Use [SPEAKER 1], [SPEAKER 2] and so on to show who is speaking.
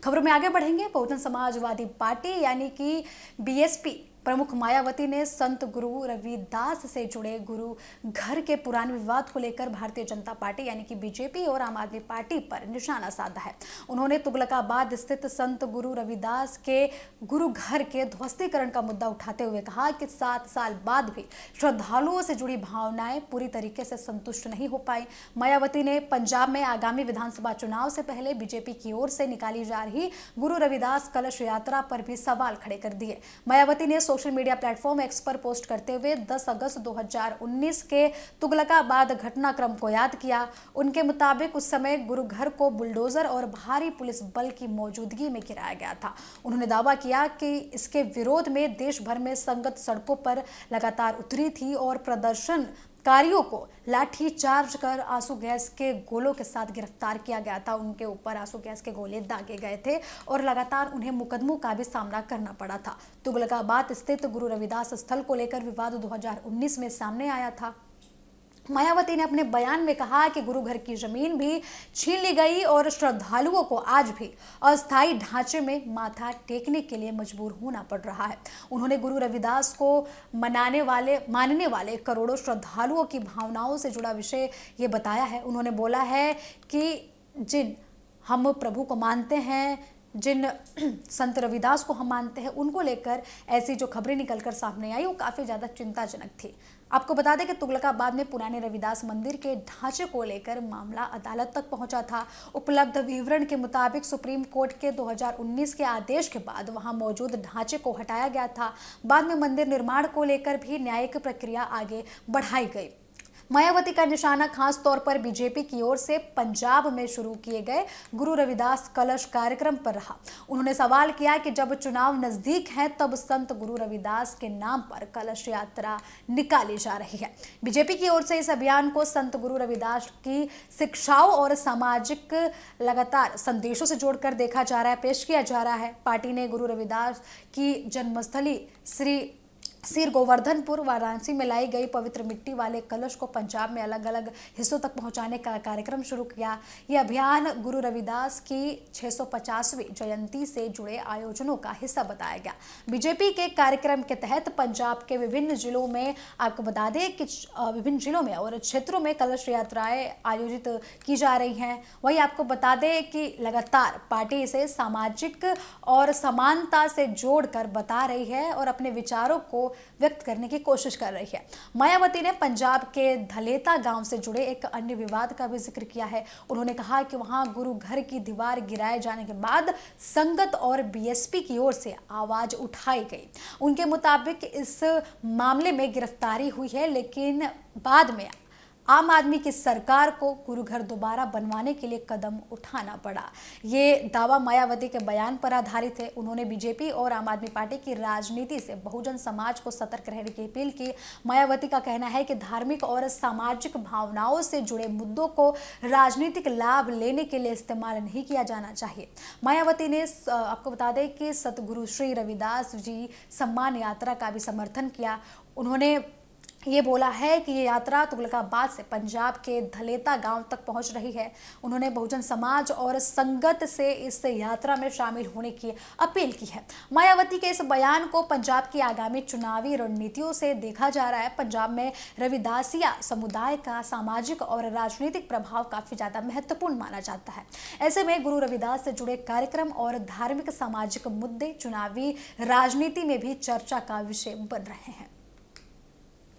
[SPEAKER 1] खबरों में आगे बढ़ेंगे। बहुजन समाजवादी पार्टी यानी कि बीएसपी प्रमुख मायावती ने संत गुरु रविदास से जुड़े गुरु घर के पुराने विवाद को लेकर भारतीय जनता पार्टी यानी कि बीजेपी और आम आदमी पार्टी पर निशाना साधा है। उन्होंने तुगलकाबाद स्थित संत गुरु रविदास के गुरु घर के ध्वस्तीकरण का मुद्दा उठाते हुए कहा कि 7 साल बाद भी श्रद्धालुओं से जुड़ी भावनाएं पूरी तरीके से संतुष्ट नहीं हो पाई। मायावती ने पंजाब में आगामी विधानसभा चुनाव से पहले बीजेपी की ओर से निकाली जा रही गुरु रविदास कलश यात्रा पर भी सवाल खड़े कर दिए। मायावती ने सोशल मीडिया प्लेटफॉर्म एक्स पर पोस्ट करते हुए 10 अगस्त 2019 के तुगलकाबाद घटनाक्रम को याद किया। उनके मुताबिक उस समय गुरु घर को बुलडोजर और भारी पुलिस बल की मौजूदगी में गिराया गया था। उन्होंने दावा किया कि इसके विरोध में देश भर में संगत सड़कों पर लगातार उतरी थी और प्रदर्शनकारियों को लाठी चार्ज कर आंसू गैस के गोलों के साथ गिरफ्तार किया गया था। उनके ऊपर आंसू गैस के गोले दागे गए थे और लगातार उन्हें मुकदमों का भी सामना करना पड़ा था। तुगलकाबाद स्थित गुरु रविदास स्थल को लेकर विवाद 2019 में सामने आया था। मायावती ने अपने बयान में कहा कि गुरु घर की जमीन भी छीन ली गई और श्रद्धालुओं को आज भी अस्थायी ढांचे में माथा टेकने के लिए मजबूर होना पड़ रहा है। उन्होंने गुरु रविदास को मानने वाले करोड़ों श्रद्धालुओं की भावनाओं से जुड़ा विषय ये बताया है। उन्होंने बोला है कि जिन हम प्रभु को मानते हैं, जिन संत रविदास को हम मानते हैं, उनको लेकर ऐसी जो खबरें निकलकर सामने आई वो काफ़ी ज़्यादा चिंताजनक थी। आपको बता दें कि तुगलकाबाद में पुराने रविदास मंदिर के ढांचे को लेकर मामला अदालत तक पहुंचा था। उपलब्ध विवरण के मुताबिक सुप्रीम कोर्ट के 2019 के आदेश के बाद वहां मौजूद ढांचे को हटाया गया था। बाद में मंदिर निर्माण को लेकर भी न्यायिक प्रक्रिया आगे बढ़ाई गई। मायावती का निशाना खास तौर पर बीजेपी की ओर से पंजाब में शुरू किए गए गुरु रविदास कलश कार्यक्रम पर रहा। उन्होंने सवाल किया कि जब चुनाव नजदीक है तब संत गुरु रविदास के नाम पर कलश यात्रा निकाली जा रही है। बीजेपी की ओर से इस अभियान को संत गुरु रविदास की शिक्षाओं और सामाजिक लगातार संदेशों से जोड़कर देखा जा रहा है, पेश किया जा रहा है। पार्टी ने गुरु रविदास की जन्मस्थली श्री गोवर्धनपुर वाराणसी में लाई गई पवित्र मिट्टी वाले कलश को पंजाब में अलग अलग हिस्सों तक पहुंचाने का कार्यक्रम शुरू किया। यह अभियान गुरु रविदास की 650वीं जयंती से जुड़े आयोजनों का हिस्सा बताया गया। बीजेपी के कार्यक्रम के तहत पंजाब के विभिन्न जिलों में, आपको बता दें कि विभिन्न जिलों में और क्षेत्रों में कलश यात्राएं आयोजित की जा रही हैं। वहीं आपको बता दें कि लगातार पार्टी इसे सामाजिक और समानता से जोड़कर बता रही है और अपने विचारों को व्यक्त करने की कोशिश कर रही है। मायावती ने पंजाब के धलेता गांव से जुड़े एक अन्य विवाद का भी जिक्र किया है। उन्होंने कहा कि वहां गुरु घर की दीवार गिराए जाने के बाद संगत और बीएसपी की ओर से आवाज उठाई गई। उनके मुताबिक इस मामले में गिरफ्तारी हुई है, लेकिन बाद में आम आदमी की सरकार को गुरु घर दोबारा बनवाने के लिए कदम उठाना पड़ा। ये दावा मायावती के बयान पर आधारित है। उन्होंने बीजेपी और आम आदमी पार्टी की राजनीति से बहुजन समाज को सतर्क रहने की अपील की। मायावती का कहना है कि धार्मिक और सामाजिक भावनाओं से जुड़े मुद्दों को राजनीतिक लाभ लेने के लिए इस्तेमाल नहीं किया जाना चाहिए। मायावती ने आपको बता दें कि सतगुरु श्री रविदास जी सम्मान यात्रा का भी समर्थन किया। उन्होंने ये बोला है कि ये यात्रा तुगलकाबाद से पंजाब के धलेता गांव तक पहुंच रही है। उन्होंने बहुजन समाज और संगत से इस यात्रा में शामिल होने की अपील की है। मायावती के इस बयान को पंजाब की आगामी चुनावी रणनीतियों से देखा जा रहा है। पंजाब में रविदासिया समुदाय का सामाजिक और राजनीतिक प्रभाव काफी ज्यादा महत्वपूर्ण माना जाता है। ऐसे में गुरु रविदास से जुड़े कार्यक्रम और धार्मिक सामाजिक मुद्दे चुनावी राजनीति में भी चर्चा का विषय बन रहे हैं।